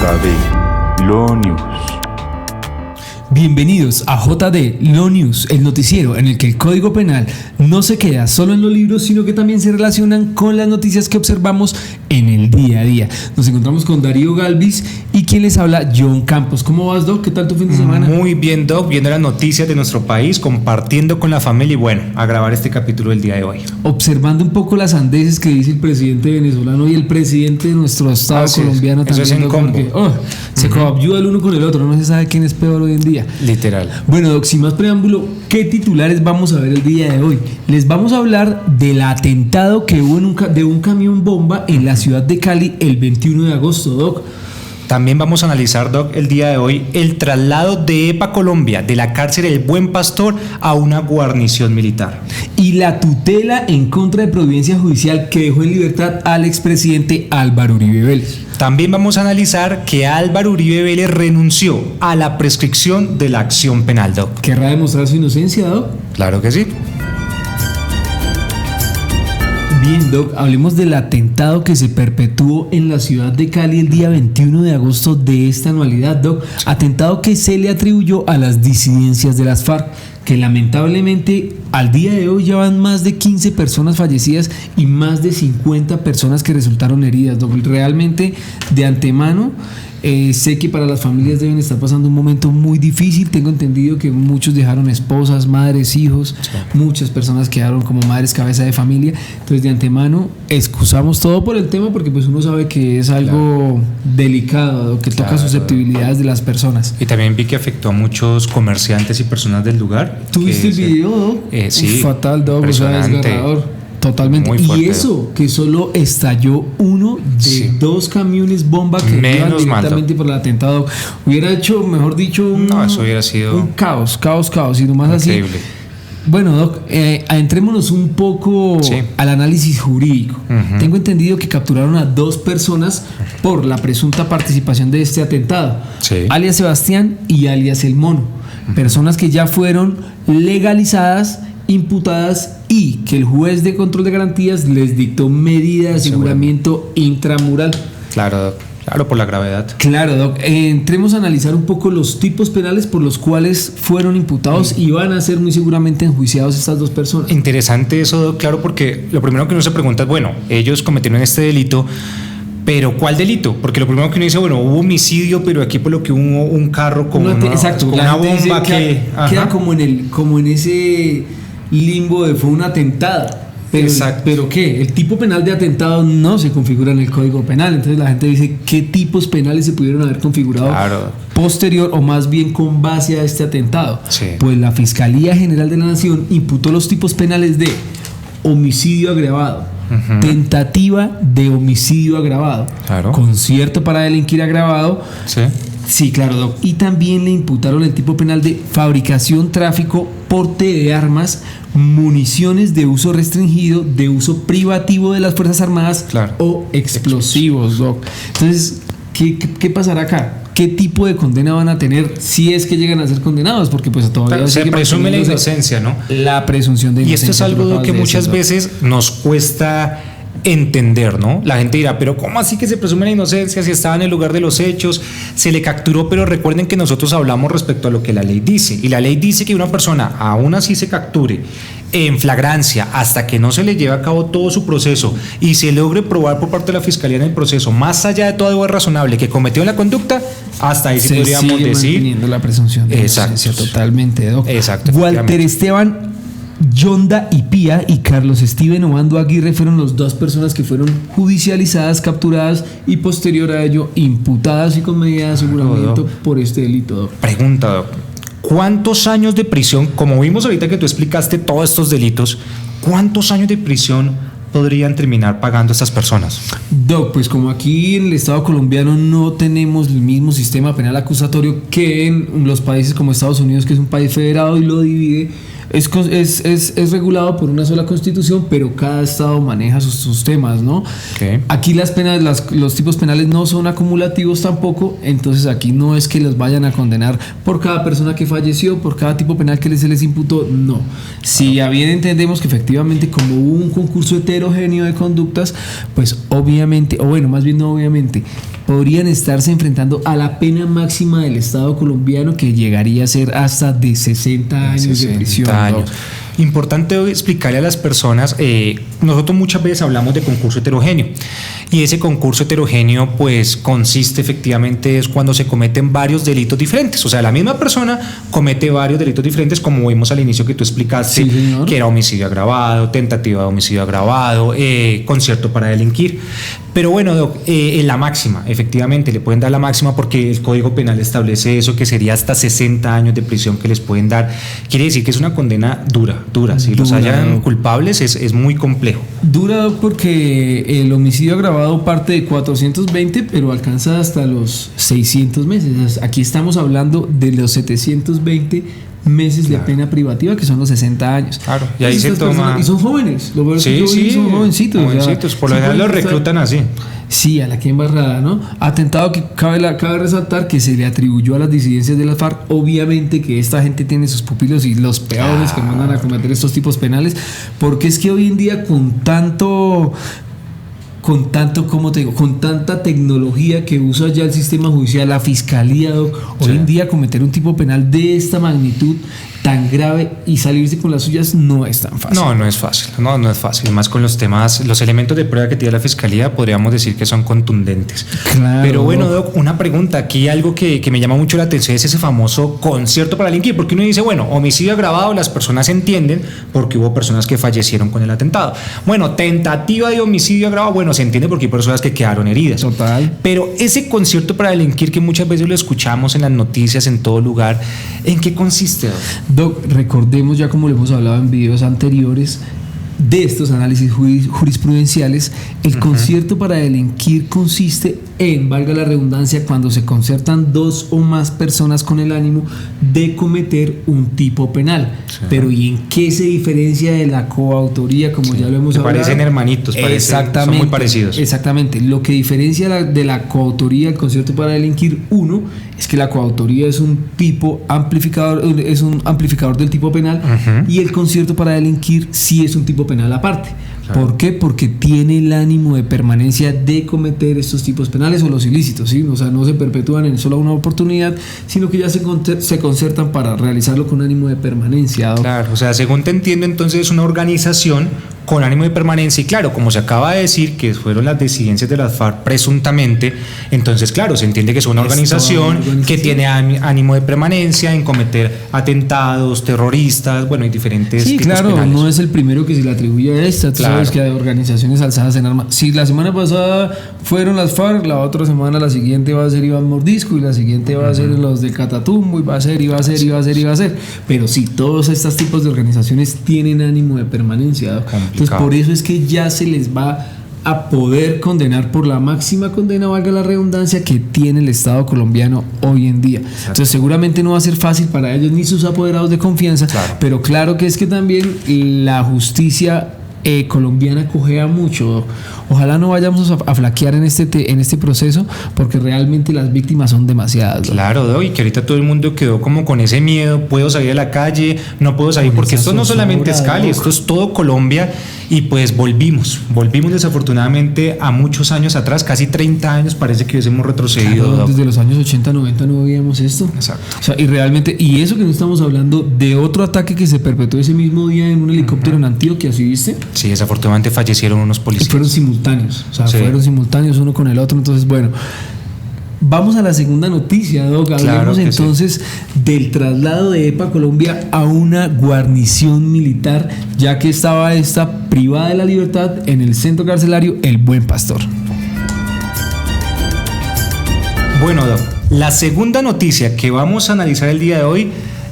JD Lo News. Bienvenidos a JD Lo News, el noticiero en el que el Código Penal no se queda solo en los libros, sino que también se relacionan con las noticias que observamos en el día a día. Nos encontramos con Darío Galvis y quien les habla, John Campos. ¿Cómo vas, Doc? ¿Qué tal tu fin de semana? Muy bien, Doc, viendo las noticias de nuestro país, compartiendo con la familia y bueno, a grabar este capítulo del día de hoy. Observando un poco las sandeces que dice el presidente venezolano y el presidente de nuestro estado colombiano eso también. Es en combo. Porque, se coadyuva el uno con el otro, no se sabe quién es peor hoy en día. Literal. Bueno, Doc, sin más preámbulo, ¿qué titulares vamos a ver el día de hoy? Les vamos a hablar del atentado que hubo de un camión bomba en la ciudad de Cali el 21 de agosto, Doc. También vamos a analizar, Doc, el día de hoy el traslado de EPA Colombia de la cárcel El Buen Pastor a una guarnición militar. Y la tutela en contra de providencia judicial que dejó en libertad al expresidente Álvaro Uribe Vélez. También vamos a analizar que Álvaro Uribe Vélez renunció a la prescripción de la acción penal, Doc. ¿Querrá demostrar su inocencia, Doc? Claro que sí. Bien, Doc, hablemos del atentado que se perpetuó en la ciudad de Cali el día 21 de agosto de esta anualidad, Doc. Atentado que se le atribuyó a las disidencias de las FARC, que lamentablemente al día de hoy ya van más de 15 personas fallecidas y más de 50 personas que resultaron heridas, Doc. Realmente, de antemano, sé que para las familias deben estar pasando un momento muy difícil. Tengo entendido que muchos dejaron esposas, madres, hijos, muchas personas quedaron como madres cabeza de familia. Entonces, de antemano, excusamos todo por el tema porque pues uno sabe que es algo delicado, que toca susceptibilidades de las personas. Y también vi que afectó a muchos comerciantes y personas del lugar. ¿Tuviste el video, Doc? Sí. Fatal, Doc, o sea, desgarrador. Totalmente. Y eso, que solo estalló uno de dos camiones bomba que iban directamente por el atentado. Hubiera hecho, mejor dicho, eso hubiera sido un caos, y nomás increíble. Así. Bueno, Doc, adentrémonos un poco al análisis jurídico. Tengo entendido que capturaron a 2 personas por la presunta participación de este atentado, alias Sebastián y alias El Mono. Personas que ya fueron legalizadas, imputadas y que el juez de control de garantías les dictó medida de aseguramiento intramural. Claro, por la gravedad. Claro, Doc. Entremos a analizar un poco los tipos penales por los cuales fueron imputados y van a ser muy seguramente enjuiciados estas 2 personas. Interesante eso, Doc, claro, porque lo primero que uno se pregunta es, bueno, ellos cometieron este delito, pero ¿cuál delito? Porque lo primero que uno dice, bueno, hubo homicidio, pero aquí por lo que hubo un carro con una bomba que queda como en ese limbo de fue un atentado. Pero ¿qué? El tipo penal de atentado no se configura en el Código Penal. Entonces la gente dice, ¿qué tipos penales se pudieron haber configurado posterior o más bien con base a este atentado? Pues la Fiscalía General de la Nación imputó los tipos penales de homicidio agravado, tentativa de homicidio agravado, concierto para delinquir agravado. Sí, claro, Doc. Y también le imputaron el tipo penal de fabricación, tráfico, porte de armas, municiones de uso restringido, de uso privativo de las Fuerzas Armadas o explosivos, Doc. Entonces, ¿qué pasará acá? ¿Qué tipo de condena van a tener si es que llegan a ser condenados? Porque pues todavía se presume la inocencia, ¿no? La presunción de inocencia. Y esto es algo que muchas veces nos cuesta entender, ¿no? La gente dirá, pero ¿cómo así que se presume la inocencia si estaba en el lugar de los hechos, se le capturó? Pero recuerden que nosotros hablamos respecto a lo que la ley dice, y la ley dice que una persona aún así se capture en flagrancia hasta que no se le lleve a cabo todo su proceso y se logre probar por parte de la Fiscalía en el proceso, más allá de toda duda razonable, que cometió la conducta, hasta ahí sí podríamos decir manteniendo la presunción de inocencia totalmente, Doc. Exacto. Walter Esteban Yonda Ipía y Carlos Steven Obando Aguirre fueron las 2 personas que fueron judicializadas, capturadas y posterior a ello imputadas y con medida de aseguramiento por este delito, Doc. Pregunta, Doc, ¿cuántos años de prisión, como vimos ahorita que tú explicaste todos estos delitos, cuántos años de prisión podrían terminar pagando estas personas? Doc, pues como aquí en el Estado colombiano no tenemos el mismo sistema penal acusatorio que en los países como Estados Unidos, que es un país federado y lo divide, es regulado por una sola constitución, pero cada estado maneja sus temas, ¿no? Okay. Aquí las penas, los tipos penales no son acumulativos tampoco, entonces aquí no es que los vayan a condenar por cada persona que falleció, por cada tipo penal que se les imputó, no. Si a bien entendemos que efectivamente como hubo un concurso heterogéneo de conductas, pues obviamente, o bueno, más bien no obviamente, podrían estarse enfrentando a la pena máxima del Estado colombiano, que llegaría a ser hasta de 60 años de prisión. Años. Importante hoy explicarle a las personas, nosotros muchas veces hablamos de concurso heterogéneo, y ese concurso heterogéneo pues consiste efectivamente es cuando se cometen varios delitos diferentes, o sea, la misma persona comete varios delitos diferentes, como vimos al inicio que tú explicaste, sí, que era homicidio agravado, tentativa de homicidio agravado, concierto para delinquir. Pero bueno, Doc, en la máxima, efectivamente, le pueden dar la máxima porque el Código Penal establece eso, que sería hasta 60 años de prisión que les pueden dar. Quiere decir que es una condena dura. Si los hallan culpables es muy complejo. Dura, Doc, porque el homicidio agravado parte de 420, pero alcanza hasta los 600 meses. Aquí estamos hablando de los 720 meses de pena privativa, que son los 60 años. Claro, y ahí se toma. Y son jóvenes, lo peor es que son jovencitos. Jovencitos, por lo general los reclutan así. Sí, a la que embarrada, ¿no? Atentado que cabe resaltar que se le atribuyó a las disidencias de las FARC. Obviamente que esta gente tiene sus pupilos y los peores que mandan a cometer estos tipos penales, porque es que hoy en día con tanta tecnología que usa ya el sistema judicial, la fiscalía, hoy en día cometer un tipo penal de esta magnitud tan grave y salirse con las suyas no es tan fácil. No es fácil, no es fácil. Más con los temas, los elementos de prueba que tiene la fiscalía, podríamos decir que son contundentes. Claro. Pero bueno, Doc, una pregunta, aquí algo que me llama mucho la atención es ese famoso concierto para delinquir, porque uno dice, bueno, homicidio agravado, las personas entienden porque hubo personas que fallecieron con el atentado. Bueno, tentativa de homicidio agravado, bueno, se entiende porque hay personas que quedaron heridas. Total. Pero ese concierto para delinquir que muchas veces lo escuchamos en las noticias, en todo lugar, ¿en qué consiste, Doc? Doc, recordemos, ya como lo hemos hablado en videos anteriores de estos análisis jurisprudenciales, el concierto para delinquir consiste en, valga la redundancia, cuando se concertan dos o más personas con el ánimo de cometer un tipo penal. Sí. Pero ¿y en qué se diferencia de la coautoría, como ya lo hemos hablado? Parecen hermanitos, son muy parecidos. Exactamente. Lo que diferencia de la coautoría del concierto para delinquir, uno, es que la coautoría es un amplificador del tipo penal, y el concierto para delinquir sí es un tipo penal aparte. Claro. ¿Por qué? Porque tiene el ánimo de permanencia de cometer estos tipos penales o los ilícitos, ¿sí? O sea, no se perpetúan en solo una oportunidad, sino que ya se concertan para realizarlo con ánimo de permanencia, ¿no? Claro, o sea, según te entiendo, entonces es una organización con ánimo de permanencia, y claro, como se acaba de decir que fueron las disidencias de las FARC presuntamente, entonces claro, se entiende que es una organización que tiene ánimo de permanencia en cometer atentados terroristas, bueno, y diferentes tipos claro, penales. No es el primero que se le atribuye a esta, claro. Sabes que hay organizaciones alzadas en armas. Si la semana pasada fueron las FARC, la otra semana, la siguiente va a ser Iván Mordisco, y la siguiente va a ser los de Catatumbo, y va a ser. Pero sí, todos estos tipos de organizaciones tienen ánimo de permanencia. Entonces, por eso es que ya se les va a poder condenar por la máxima condena, valga la redundancia, que tiene el Estado colombiano hoy en día. Exacto. Entonces, seguramente no va a ser fácil para ellos ni sus apoderados de confianza, claro. Pero claro que es que también la justicia colombiana cojea mucho. Ojalá no vayamos a flaquear en este proceso, porque realmente las víctimas son demasiadas, ¿no? Claro, y que ahorita todo el mundo quedó como con ese miedo, puedo salir a la calle, no puedo salir, porque esto no solamente es Cali, esto es todo Colombia, y pues volvimos desafortunadamente a muchos años atrás, casi 30 años parece que hubiésemos retrocedido. Claro, desde los años 80, 90 no veíamos esto. Exacto. O sea, y realmente, y eso que no estamos hablando de otro ataque que se perpetuó ese mismo día en un helicóptero en Antioquia, ¿sí viste? Sí, desafortunadamente fallecieron unos policías. Y fueron simultáneos, fueron simultáneos uno con el otro. Entonces, bueno, vamos a la segunda noticia, Doc. Hablemos entonces del traslado de EPA Colombia a una guarnición militar, ya que estaba esta privada de la libertad en el centro carcelario El Buen Pastor. Bueno, Doc, la segunda noticia que vamos a analizar el día de hoy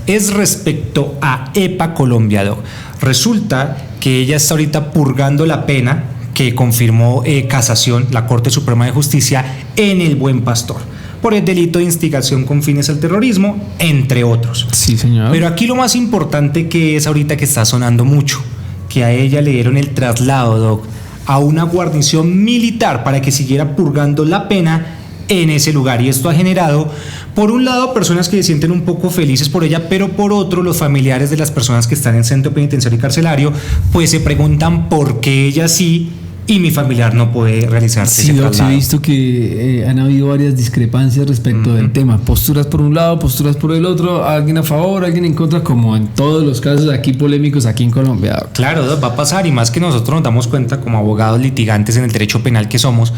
es respecto a EPA Colombia, Doc. Resulta que ella está ahorita purgando la pena que confirmó casación, la Corte Suprema de Justicia, en El Buen Pastor. por el delito de instigación con fines al terrorismo, entre otros. Sí, señor. Pero aquí lo más importante que es ahorita que está sonando mucho, que a ella le dieron el traslado, Doc, a una guarnición militar para que siguiera purgando la pena en ese lugar, y esto ha generado, por un lado, personas que se sienten un poco felices por ella, pero por otro, los familiares de las personas que están en centro penitenciario y carcelario pues se preguntan por qué ella sí y mi familiar no puede realizarse ese traslado. Sí, he visto que han habido varias discrepancias respecto del tema, posturas por un lado, posturas por el otro, alguien a favor, alguien en contra, como en todos los casos aquí polémicos aquí en Colombia. Claro, va a pasar, y más que nosotros nos damos cuenta como abogados litigantes en el derecho penal que somos,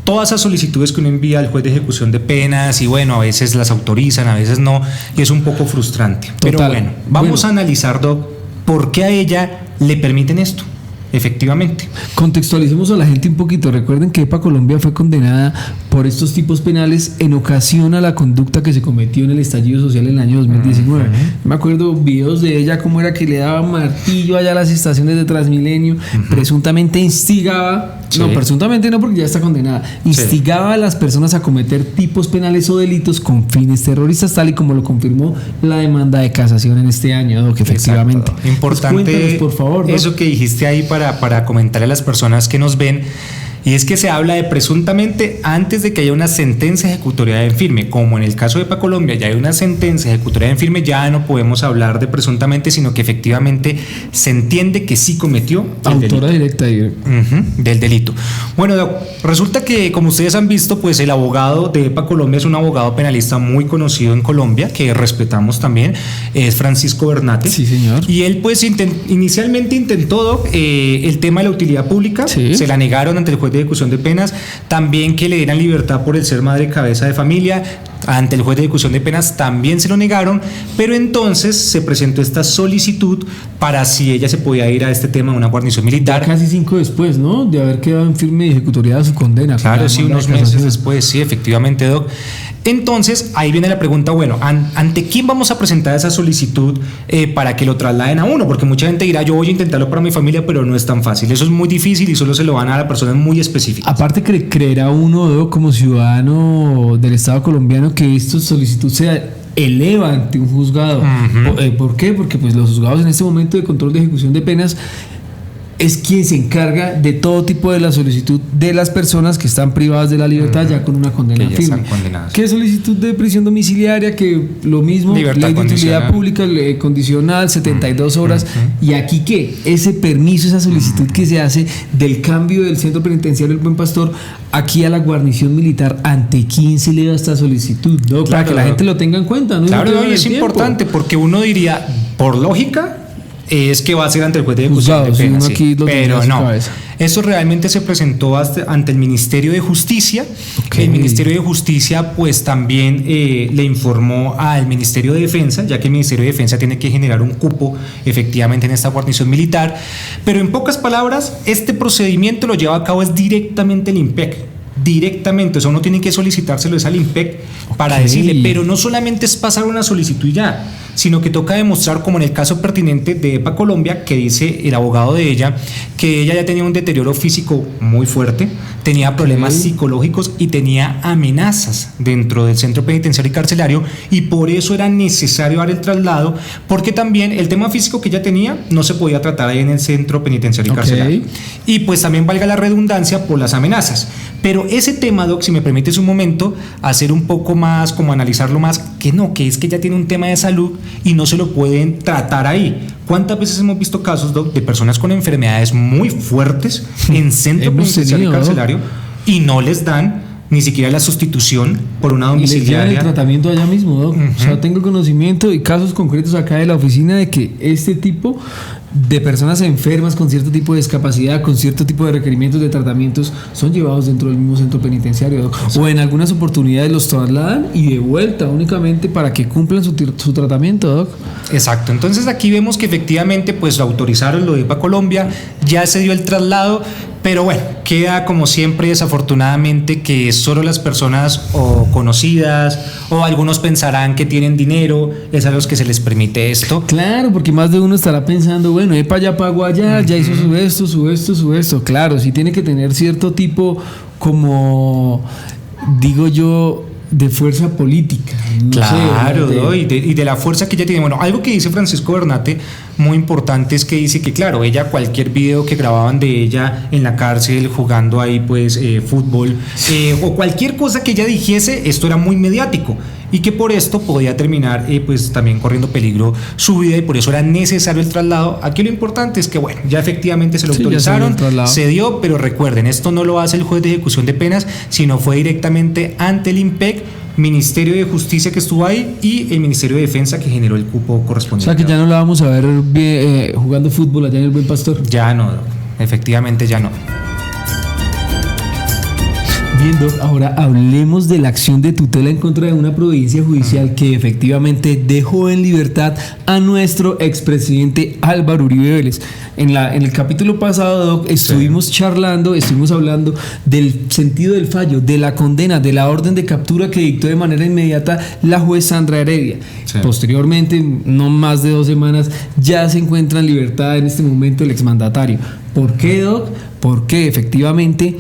todas esas solicitudes que uno envía al juez de ejecución de penas, y bueno, a veces las autorizan, a veces no, y es un poco frustrante. Total. Pero bueno, vamos a analizar, Doc, por qué a ella le permiten esto. Efectivamente. Contextualicemos a la gente un poquito. Recuerden que EPA Colombia fue condenada por estos tipos penales en ocasión a la conducta que se cometió en el estallido social en el año 2019. Me acuerdo videos de ella, cómo era que le daba martillo allá a las estaciones de Transmilenio, presuntamente instigaba, no, presuntamente no, porque ya está condenada, instigaba a las personas a cometer tipos penales o delitos con fines terroristas, tal y como lo confirmó la demanda de casación en este año, que efectivamente. Exacto. Importante, pues cuéntanos, por favor, ¿no? Eso que dijiste ahí para comentarle a las personas que nos ven, y es que se habla de presuntamente antes de que haya una sentencia ejecutoria en firme. Como en el caso de EPA Colombia ya hay una sentencia ejecutoria en firme, ya no podemos hablar de presuntamente, sino que efectivamente se entiende que sí cometió el autora delito. Directa del delito. Bueno, resulta que, como ustedes han visto, pues el abogado de EPA Colombia es un abogado penalista muy conocido en Colombia, que respetamos también, es Francisco Bernate. Sí, señor. Y él pues inicialmente intentó el tema de la utilidad pública, se la negaron ante el juez de ejecución de penas, también que le dieran libertad por el ser madre cabeza de familia, ante el juez de ejecución de penas también se lo negaron, pero entonces se presentó esta solicitud para si ella se podía ir a este tema de una guarnición militar. Ya casi 5 después, ¿no? De haber quedado en firme y ejecutoriada su condena. Claro, sí, unos meses después, sí, efectivamente, Doc. Entonces, ahí viene la pregunta, bueno, ¿ante quién vamos a presentar esa solicitud para que lo trasladen a uno? Porque mucha gente dirá, yo voy a intentarlo para mi familia, pero no es tan fácil. Eso es muy difícil y solo se lo van a dar a personas muy específicas. Aparte, creerá uno, como ciudadano del Estado colombiano, que esta solicitud se eleva ante un juzgado. ¿Por qué? Porque pues los juzgados en este momento de control de ejecución de penas es quien se encarga de todo tipo de la solicitud de las personas que están privadas de la libertad ya con una condena firme. ¿Qué solicitud de prisión domiciliaria? Que lo mismo, libertad ley de utilidad pública, ley condicional, 72 horas. ¿Y aquí qué? Ese permiso, esa solicitud que se hace del cambio del centro penitenciario El Buen Pastor aquí a la guarnición militar, ¿ante quién se le da esta solicitud? ¿No? Para que la gente lo tenga en cuenta, ¿no? Claro, y es importante porque uno diría, por lógica, es que va a ser ante el juez de ejecución de penas, sí, pero no. Eso realmente se presentó ante el Ministerio de Justicia. El Ministerio de Justicia pues también le informó al Ministerio de Defensa, ya que el Ministerio de Defensa tiene que generar un cupo efectivamente en esta guarnición militar, pero en pocas palabras, este procedimiento lo lleva a cabo es directamente el IMPEC. Directamente, o sea, uno tiene que solicitárselo al IMPEC para decirle, pero no solamente es pasar una solicitud y ya, sino que toca demostrar, como en el caso pertinente de EPA Colombia, que dice el abogado de ella, que ella ya tenía un deterioro físico muy fuerte, tenía problemas psicológicos y tenía amenazas dentro del centro penitenciario y carcelario, y por eso era necesario dar el traslado, porque también el tema físico que ella tenía no se podía tratar ahí en el centro penitenciario y carcelario. Y pues también, valga la redundancia, por las amenazas. Pero ese tema, Doc, si me permites un momento, hacer un poco más, como analizarlo más, que es que ella tiene un tema de salud y no se lo pueden tratar ahí. ¿Cuántas veces hemos visto casos, Doc, de personas con enfermedades muy fuertes en centro penitenciario y carcelario y no les dan ni siquiera la sustitución por una domiciliaria? Y el tratamiento allá mismo, Doc. O sea, tengo conocimiento y casos concretos acá de la oficina de que este tipo de personas enfermas con cierto tipo de discapacidad, con cierto tipo de requerimientos de tratamientos, son llevados dentro del mismo centro penitenciario, Doc. O en algunas oportunidades los trasladan y de vuelta únicamente para que cumplan su tratamiento, Doc. Exacto. Entonces aquí vemos que efectivamente pues lo autorizaron, lo de EPA Colombia, ya se dio el traslado, pero bueno, queda como siempre desafortunadamente que solo las personas o conocidas o algunos pensarán que tienen dinero es a los que se les permite esto. Claro, porque más de uno estará pensando, bueno, EPA ya pagó allá, ya hizo su esto. Claro, sí tiene que tener cierto tipo, como digo yo, de fuerza política. No claro, sé, y de la fuerza que ella tiene. Bueno, algo que dice Francisco Bernate muy importante es que dice que, claro, ella, cualquier video que grababan de ella en la cárcel jugando ahí pues fútbol o cualquier cosa que ella dijese, esto era muy mediático y que por esto podía terminar pues también corriendo peligro su vida y por eso era necesario el traslado. Aquí lo importante es que bueno, ya efectivamente se lo autorizaron, se dio, pero recuerden, esto no lo hace el juez de ejecución de penas, sino fue directamente ante el IMPEC, Ministerio de Justicia que estuvo ahí y el Ministerio de Defensa que generó el cupo correspondiente. O sea que ya no la vamos a ver jugando fútbol allá en el Buen Pastor. Ya no, efectivamente ya no. Bien, Doc, ahora hablemos de la acción de tutela en contra de una providencia judicial que efectivamente dejó en libertad a nuestro expresidente Álvaro Uribe Vélez. En el capítulo pasado, Doc, estuvimos hablando del sentido del fallo, de la condena, de la orden de captura que dictó de manera inmediata la juez Sandra Heredia. Sí. Posteriormente, no más de 2 semanas, ya se encuentra en libertad en este momento el exmandatario. ¿Por qué, Doc? Porque efectivamente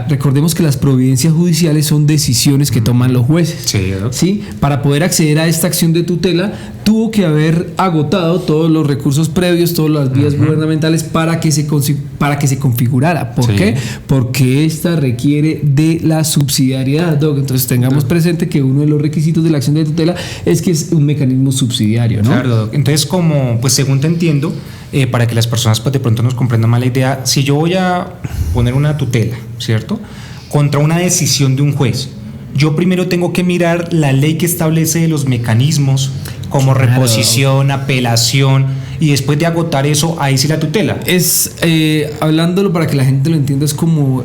recordemos que las providencias judiciales son decisiones que toman los jueces. Sí, ¿sí? Para poder acceder a esta acción de tutela tuvo que haber agotado todos los recursos previos, todas las vías gubernamentales para que se configurara. ¿Por qué? Porque esta requiere de la subsidiariedad, Doc. Entonces tengamos presente que uno de los requisitos de la acción de tutela es que es un mecanismo subsidiario, ¿no? Claro, Doc. Entonces, como pues según te entiendo, para que las personas pues de pronto nos comprendan mal la idea, si yo voy a poner una tutela, ¿cierto?, contra una decisión de un juez, yo primero tengo que mirar la ley que establece los mecanismos como reposición, apelación, y después de agotar eso, ahí sí la tutela. Es, hablándolo para que la gente lo entienda, es como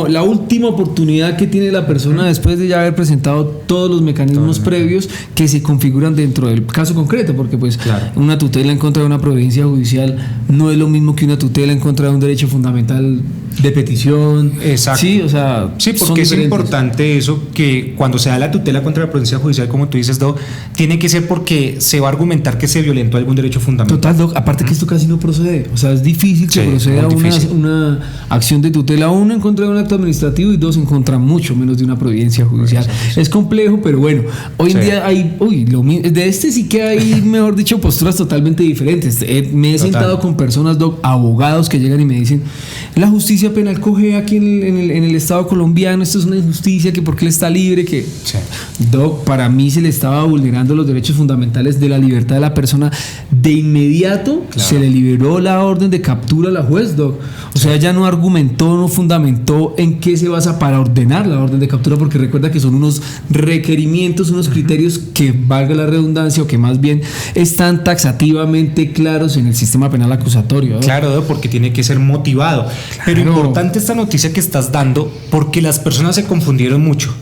la última oportunidad que tiene la persona después de ya haber presentado todos los mecanismos previos que se configuran dentro del caso concreto, porque pues una tutela en contra de una providencia judicial no es lo mismo que una tutela en contra de un derecho fundamental de petición. Exacto. Sí, o sea, sí, porque es importante eso, que cuando se da la tutela contra la providencia judicial, como tú dices, Doc, tiene que ser porque se va a argumentar que se violentó algún derecho fundamental. Total, Doc, aparte que esto casi no procede, o sea, es difícil que proceda una acción de tutela, uno en contra de un acto administrativo y 2 en contra mucho menos de una providencia judicial. Es complejo, pero bueno, hoy en día hay, de este sí que hay, mejor dicho, posturas totalmente diferentes. Me he sentado con personas, Doc, abogados que llegan y me dicen, la justicia penal coge aquí en el Estado colombiano, esto es una injusticia, que porque él está libre, que Doc, para mí se le estaba vulnerando los derechos fundamentales de la libertad de la persona. De inmediato se le liberó la orden de captura a la juez, Doc. O sea, ella no argumentó, no fundamentó en qué se basa para ordenar la orden de captura, porque recuerda que son unos requerimientos, unos criterios que, valga la redundancia, o que más bien están taxativamente claros en el sistema penal acusatorio, Doc. Claro, Doc, porque tiene que ser motivado. Pero importante esta noticia que estás dando, porque las personas se confundieron mucho.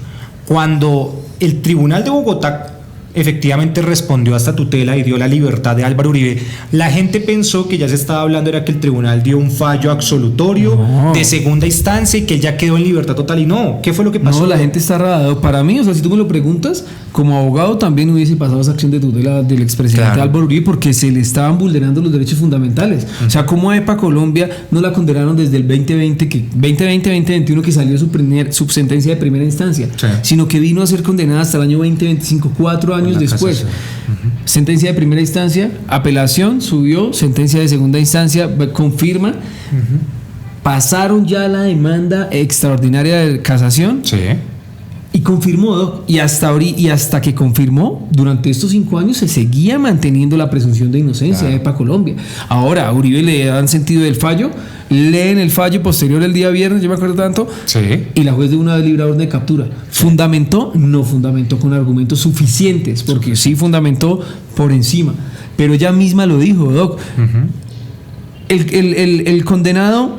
Cuando el Tribunal de Bogotá efectivamente respondió a esta tutela y dio la libertad de Álvaro Uribe, la gente pensó que ya se estaba hablando era que el tribunal dio un fallo absolutorio de segunda instancia y que él ya quedó en libertad total, y no. ¿Qué fue lo que pasó? No, la gente está rara. Para mí, o sea, si tú me lo preguntas, como abogado también hubiese pasado esa acción de tutela del expresidente Álvaro Uribe, porque se le estaban vulnerando los derechos fundamentales. O sea, como EPA Colombia no la condenaron desde el 2020-2021 que salió su sentencia de primera instancia, sino que vino a ser condenada hasta el año 2025, 4 años después. Sentencia de primera instancia, apelación, subió, sentencia de segunda instancia, confirma. Pasaron ya la demanda extraordinaria de casación. Y confirmó, Doc, y hasta que confirmó, durante estos 5 años se seguía manteniendo la presunción de inocencia de EPA Colombia. Ahora, a Uribe le dan sentido del fallo, leen el fallo posterior el día viernes, yo me acuerdo tanto, y la juez de una vez libra orden de captura. ¿Fundamentó? No fundamentó con argumentos suficientes, porque sí fundamentó por encima. Pero ella misma lo dijo, Doc. El condenado,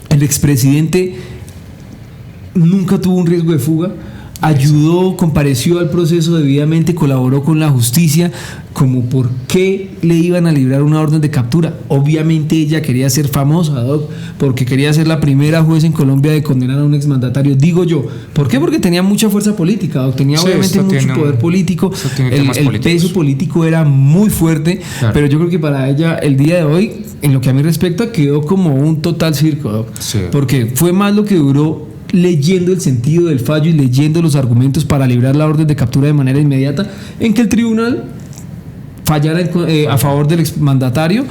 el expresidente, nunca tuvo un riesgo de fuga. Ayudó, compareció al proceso debidamente, colaboró con la justicia. Como por qué le iban a librar una orden de captura. Obviamente ella quería ser famosa, Doc, porque quería ser la primera juez en Colombia de condenar a un exmandatario, digo yo. ¿Por qué? Porque tenía mucha fuerza política, Doc. Tenía obviamente mucho poder político. El peso político era muy fuerte, pero yo creo que para ella el día de hoy, en lo que a mí respecta, quedó como un total circo, Doc. Porque fue más lo que duró leyendo el sentido del fallo y leyendo los argumentos para librar la orden de captura de manera inmediata, en que el tribunal fallara a favor del exmandatario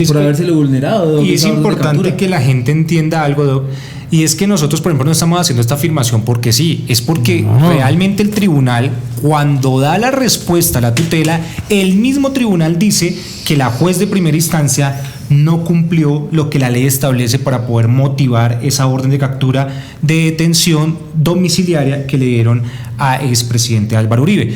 por habérsele vulnerado. Y es importante que la gente entienda algo, Doc, y es que nosotros, por ejemplo, no estamos haciendo esta afirmación porque sí, es porque realmente el tribunal, cuando da la respuesta a la tutela, el mismo tribunal dice que la juez de primera instancia no cumplió lo que la ley establece para poder motivar esa orden de captura de detención domiciliaria que le dieron a expresidente Álvaro Uribe.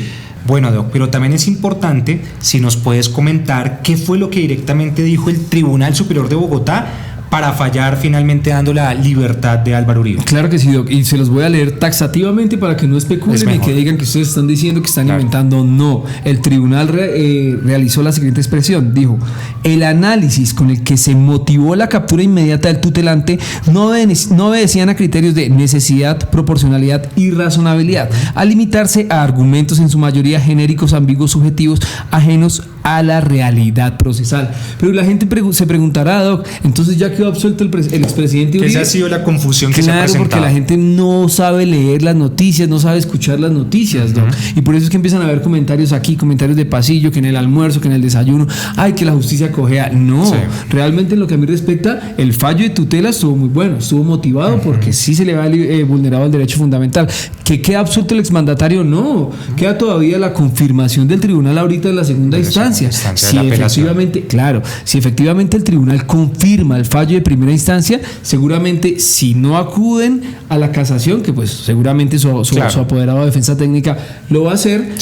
Bueno, Doc, pero también es importante si nos puedes comentar qué fue lo que directamente dijo el Tribunal Superior de Bogotá para fallar finalmente dando la libertad de Álvaro Uribe. Claro que sí, Doc, y se los voy a leer taxativamente para que no especulen y que digan que ustedes están diciendo que están inventando. No, el tribunal realizó la siguiente expresión, dijo: el análisis con el que se motivó la captura inmediata del tutelante no obedecían a criterios de necesidad, proporcionalidad y razonabilidad, al limitarse a argumentos en su mayoría genéricos, ambiguos, subjetivos, ajenos a la realidad procesal. Pero la gente se preguntará, Doc, entonces ya quedó absuelto el expresidente Uribe. Esa ha sido la confusión que se ha presentado. Claro, porque la gente no sabe leer las noticias, no sabe escuchar las noticias, Doc. Y por eso es que empiezan a haber comentarios aquí, comentarios de pasillo, que en el almuerzo, que en el desayuno, ay, que la justicia cojea. No, realmente en lo que a mí respecta, el fallo de tutela estuvo muy bueno, estuvo motivado porque sí se le va vulnerado el derecho fundamental. ¿Que queda absuelto el exmandatario? No, queda todavía la confirmación del tribunal ahorita en la segunda instancia. Si efectivamente, claro, si efectivamente el tribunal confirma el fallo de primera instancia, seguramente si no acuden a la casación, que pues seguramente su apoderado de defensa técnica lo va a hacer,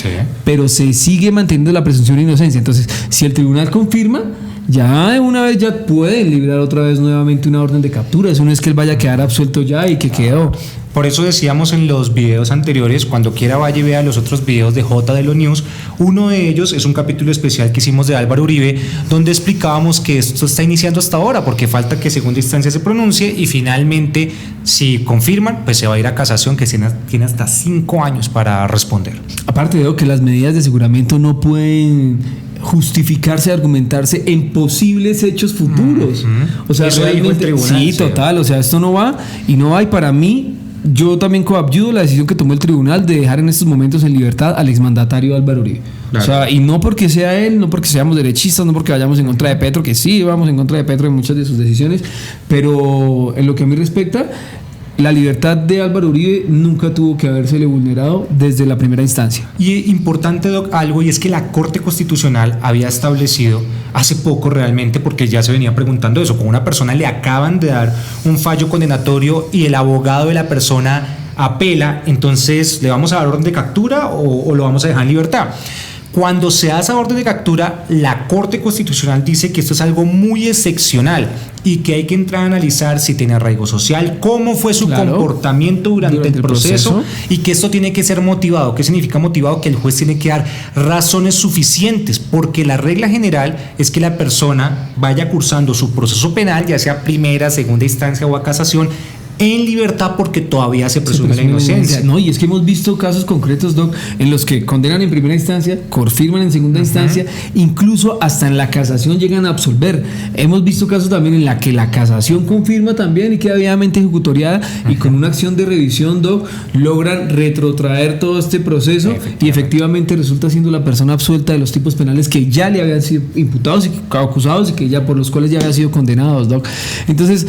pero se sigue manteniendo la presunción de inocencia. Entonces, si el tribunal confirma, ya de una vez ya pueden librar otra vez nuevamente una orden de captura. Eso no es que él vaya a quedar absuelto ya y que quedó. Por eso decíamos en los videos anteriores, cuando quiera vaya y vea los otros videos de J de los News, uno de ellos es un capítulo especial que hicimos de Álvaro Uribe, donde explicábamos que esto está iniciando hasta ahora, porque falta que segunda instancia se pronuncie y finalmente, si confirman, pues se va a ir a casación, que tiene hasta 5 años para responder. Aparte de que las medidas de aseguramiento no pueden justificarse, argumentarse en posibles hechos futuros. O sea, eso realmente, dijo el tribunal, sí, total, o sea, esto no va, y para mí. Yo también coadyuvo la decisión que tomó el tribunal de dejar en estos momentos en libertad al exmandatario Álvaro Uribe. Claro. O sea, y no porque sea él, no porque seamos derechistas, no porque vayamos en contra de Petro, que sí vamos en contra de Petro en muchas de sus decisiones, pero en lo que a mí respecta, la libertad de Álvaro Uribe nunca tuvo que habérsele vulnerado desde la primera instancia. Y importante, Doc, algo, y es que la Corte Constitucional había establecido hace poco realmente, porque ya se venía preguntando eso, con una persona le acaban de dar un fallo condenatorio y el abogado de la persona apela, entonces ¿le vamos a dar orden de captura o lo vamos a dejar en libertad? Cuando se da esa orden de captura, la Corte Constitucional dice que esto es algo muy excepcional y que hay que entrar a analizar si tiene arraigo social, cómo fue su comportamiento durante el proceso y que esto tiene que ser motivado. ¿Qué significa motivado? Que el juez tiene que dar razones suficientes, porque la regla general es que la persona vaya cursando su proceso penal, ya sea primera, segunda instancia o a casación, en libertad porque todavía se presume la inocencia. No, y es que hemos visto casos concretos, Doc, en los que condenan en primera instancia, confirman en segunda instancia, incluso hasta en la casación llegan a absolver. Hemos visto casos también en la que la casación confirma también y queda debidamente ejecutoriada y con una acción de revisión, Doc, logran retrotraer todo este proceso y efectivamente resulta siendo la persona absuelta de los tipos penales que ya le habían sido imputados y acusados y que ya por los cuales ya habían sido condenados, Doc. Entonces,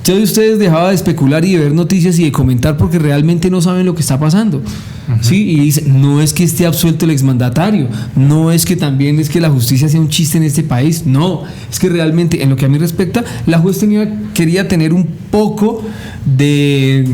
yo de ustedes dejaba de especular y de ver noticias y de comentar porque realmente no saben lo que está pasando. ¿Sí? Y dice, no es que esté absuelto el exmandatario, no es que también es que la justicia sea un chiste en este país, no, es que realmente en lo que a mí respecta, la juez quería tener un poco de,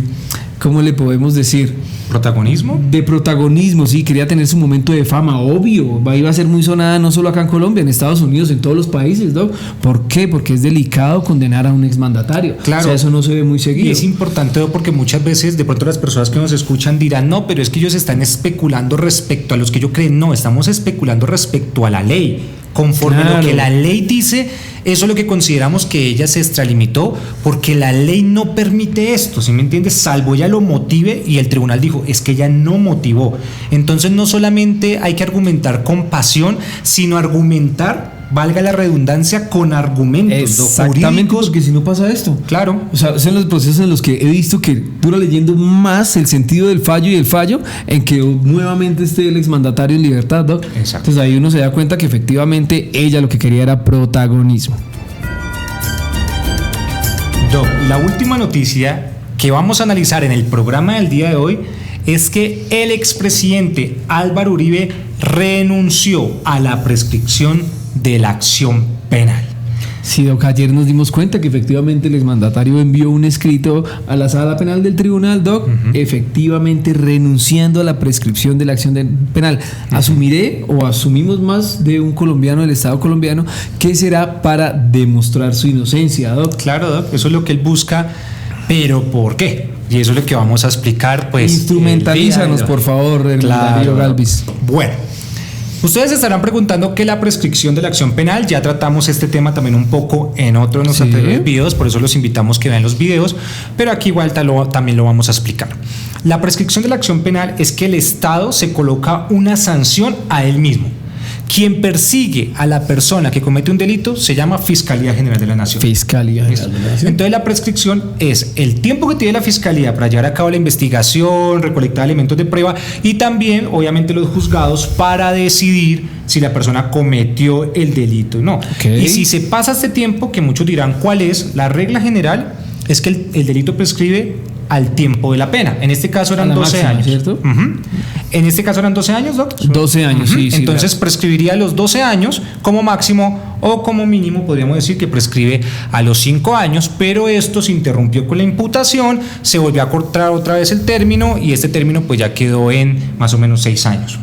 ¿cómo le podemos decir? ¿Protagonismo? De protagonismo, sí, quería tener su momento de fama, obvio, iba a ser muy sonada no solo acá en Colombia, en Estados Unidos, en todos los países, ¿no? ¿Por qué? Porque es delicado condenar a un exmandatario. Claro. O sea, eso no se ve muy seguido. Y es importante porque muchas veces de pronto las personas que nos escuchan dirán, no, pero es que ellos están especulando respecto a los que yo creo. No, estamos especulando respecto a la ley. Conforme a lo que la ley dice, eso es lo que consideramos que ella se extralimitó, porque la ley no permite esto, ¿sí me entiendes? Salvo ella lo motive, y el tribunal dijo, es que ella no motivó. Entonces no solamente hay que argumentar con pasión, sino argumentar valga la redundancia, con argumentos exactamente, jurídicos. porque si no pasa esto. Claro. O sea, son los procesos en los que he visto que dura leyendo más el sentido del fallo y el fallo en que nuevamente esté el exmandatario en libertad, ¿no? Exacto. Entonces ahí uno se da cuenta que efectivamente ella lo que quería era protagonismo. Doc, la última noticia que vamos a analizar en el programa del día de hoy es que el expresidente Álvaro Uribe renunció a la prescripción de la acción penal. Sí, Doc, ayer nos dimos cuenta que efectivamente el exmandatario envió un escrito a la sala penal del tribunal, Doc, efectivamente renunciando a la prescripción de la acción penal. Asumiré o asumimos más de un colombiano del Estado colombiano que será para demostrar su inocencia, Doc. Claro, Doc, eso es lo que él busca, pero ¿por qué? Y eso es lo que vamos a explicar, pues. Instrumentalízanos, por favor, claro, Galvis. Bueno. Ustedes se estarán preguntando qué es la prescripción de la acción penal. Ya tratamos este tema también un poco en otro de nuestros anteriores videos, por eso los invitamos que vean los videos, pero aquí igual también lo vamos a explicar. La prescripción de la acción penal es que el Estado se coloca una sanción a él mismo. Quien persigue a la persona que comete un delito se llama Fiscalía General de la Nación. Fiscalía General de la Nación. Entonces la prescripción es el tiempo que tiene la Fiscalía para llevar a cabo la investigación, recolectar elementos de prueba y también, obviamente, los juzgados para decidir si la persona cometió el delito o no. Okay. Y si se pasa este tiempo, que muchos dirán cuál es, la regla general es que el delito prescribe al tiempo de la pena. En este caso eran 12 máxima, años. ¿Cierto? En este caso eran 12 años, Doc. 12 años, sí. Entonces prescribiría a los 12 años como máximo o como mínimo podríamos decir que prescribe a los 5 años, pero esto se interrumpió con la imputación, se volvió a cortar otra vez el término y este término pues ya quedó en más o menos 6 años.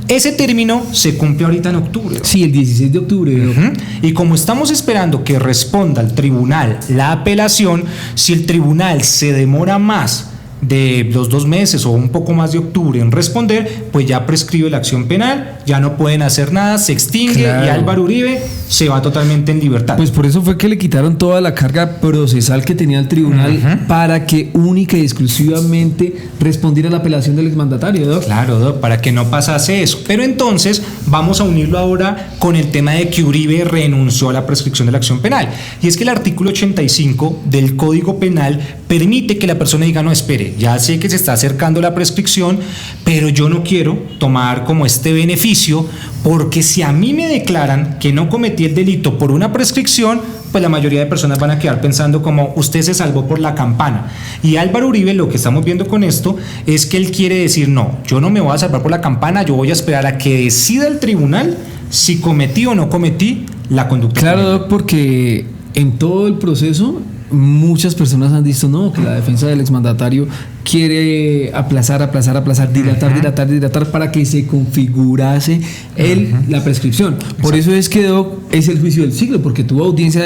Ese término se cumple ahorita en octubre. Sí, el 16 de octubre. Y como estamos esperando que responda al tribunal la apelación, si el tribunal se demora más de los 2 meses o un poco más de octubre en responder, pues ya prescribe la acción penal, ya no pueden hacer nada, se extingue, claro. Y Álvaro Uribe se va totalmente en libertad. Pues por eso fue que le quitaron toda la carga procesal que tenía el tribunal para que única y exclusivamente respondiera a la apelación del exmandatario, Doc. Claro, Doc, para que no pasase eso. Pero entonces vamos a unirlo ahora con el tema de que Uribe renunció a la prescripción de la acción penal. Y es que el artículo 85 del Código Penal permite que la persona diga, no, espere, ya sé que se está acercando la prescripción, pero yo no quiero tomar como este beneficio, porque si a mí me declaran que no cometí el delito por una prescripción, pues la mayoría de personas van a quedar pensando como usted se salvó por la campana. Y Álvaro Uribe, lo que estamos viendo con esto es que él quiere decir, no, yo no me voy a salvar por la campana, yo voy a esperar a que decida el tribunal si cometí o no cometí la conducta. Claro, Doc, porque en todo el proceso muchas personas han visto que la defensa del exmandatario quiere aplazar, dilatar para que se configurase la prescripción. Por eso es que, Doc, es el juicio del siglo, porque tuvo audiencia,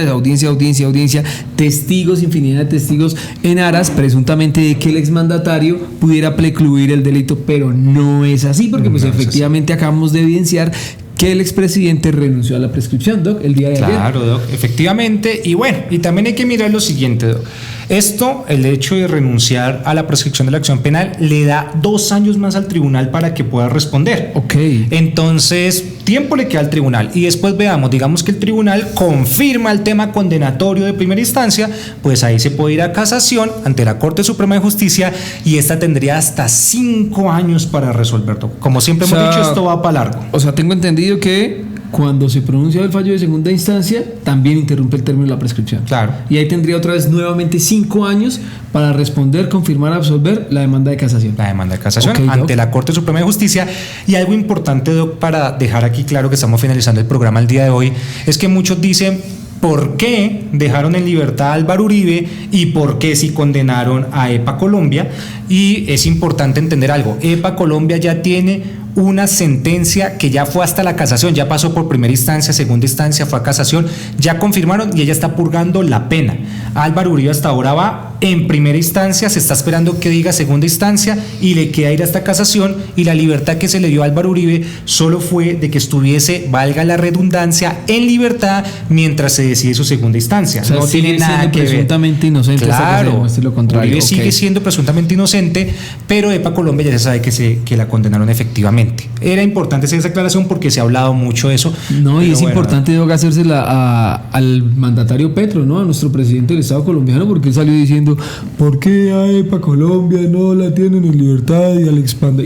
testigos, infinidad de testigos en aras presuntamente de que el exmandatario pudiera precluir el delito, pero no es así, porque pues efectivamente acabamos de evidenciar que el expresidente renunció a la prescripción, Doc, el día de ayer. Claro, Doc, efectivamente. Y bueno, y también hay que mirar lo siguiente, Doc. Esto, el hecho de renunciar a la prescripción de la acción penal, le da 2 años más al tribunal para que pueda responder. Ok. Entonces, tiempo le queda al tribunal. Y después veamos, digamos que el tribunal confirma el tema condenatorio de primera instancia, pues ahí se puede ir a casación ante la Corte Suprema de Justicia y esta tendría hasta 5 años para resolverlo. Como siempre hemos dicho, esto va para largo. O sea, tengo entendido que cuando se pronuncia el fallo de segunda instancia, también interrumpe el término de la prescripción. Claro. Y ahí tendría otra vez nuevamente 5 años para responder, confirmar, absolver la demanda de casación. La demanda de casación ante la Corte Suprema de Justicia. Y algo importante, Doc, para dejar aquí claro que estamos finalizando el programa el día de hoy, es que muchos dicen, ¿por qué dejaron en libertad a Álvaro Uribe y por qué sí condenaron a EPA Colombia? Y es importante entender algo. EPA Colombia ya tiene una sentencia que ya fue hasta la casación, ya pasó por primera instancia, segunda instancia, fue a casación, ya confirmaron y ella está purgando la pena. Álvaro Uribe hasta ahora va en primera instancia, se está esperando que diga segunda instancia y le queda ir hasta casación, y la libertad que se le dio a Álvaro Uribe solo fue de que estuviese, valga la redundancia, en libertad mientras se decide su segunda instancia. O sea, no tiene nada que ver. Presuntamente inocente. Claro, hasta que lo contrario. Uribe sigue siendo presuntamente inocente, pero EPA Colombia ya se sabe que la condenaron efectivamente. Era importante hacer esa aclaración porque se ha hablado mucho de eso. No, y es importante, Doga, hacérsela al mandatario Petro, ¿no? A nuestro presidente del Estado colombiano, porque él salió diciendo, ¿por qué a EPA Colombia no la tienen en libertad y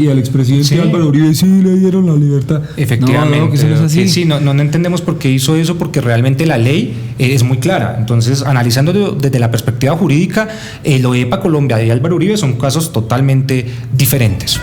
al expresidente Álvaro Uribe sí le dieron la libertad? Efectivamente. No, que eso no es así. Sí, no entendemos por qué hizo eso, porque realmente la ley es muy clara. Entonces, analizando desde la perspectiva jurídica, lo de EPA Colombia y Álvaro Uribe son casos totalmente diferentes.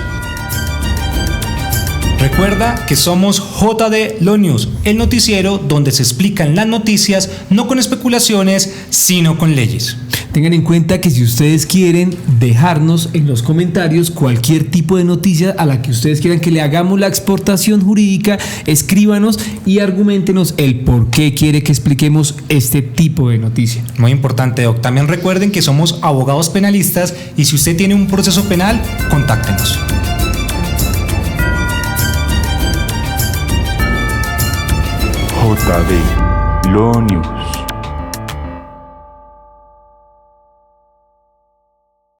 Recuerda que somos JD Law News, el noticiero donde se explican las noticias no con especulaciones, sino con leyes. Tengan en cuenta que si ustedes quieren dejarnos en los comentarios cualquier tipo de noticia a la que ustedes quieran que le hagamos la exportación jurídica, escríbanos y argumentenos el por qué quiere que expliquemos este tipo de noticia. Muy importante, Doc. También recuerden que somos abogados penalistas y si usted tiene un proceso penal, contáctenos. JD Law News.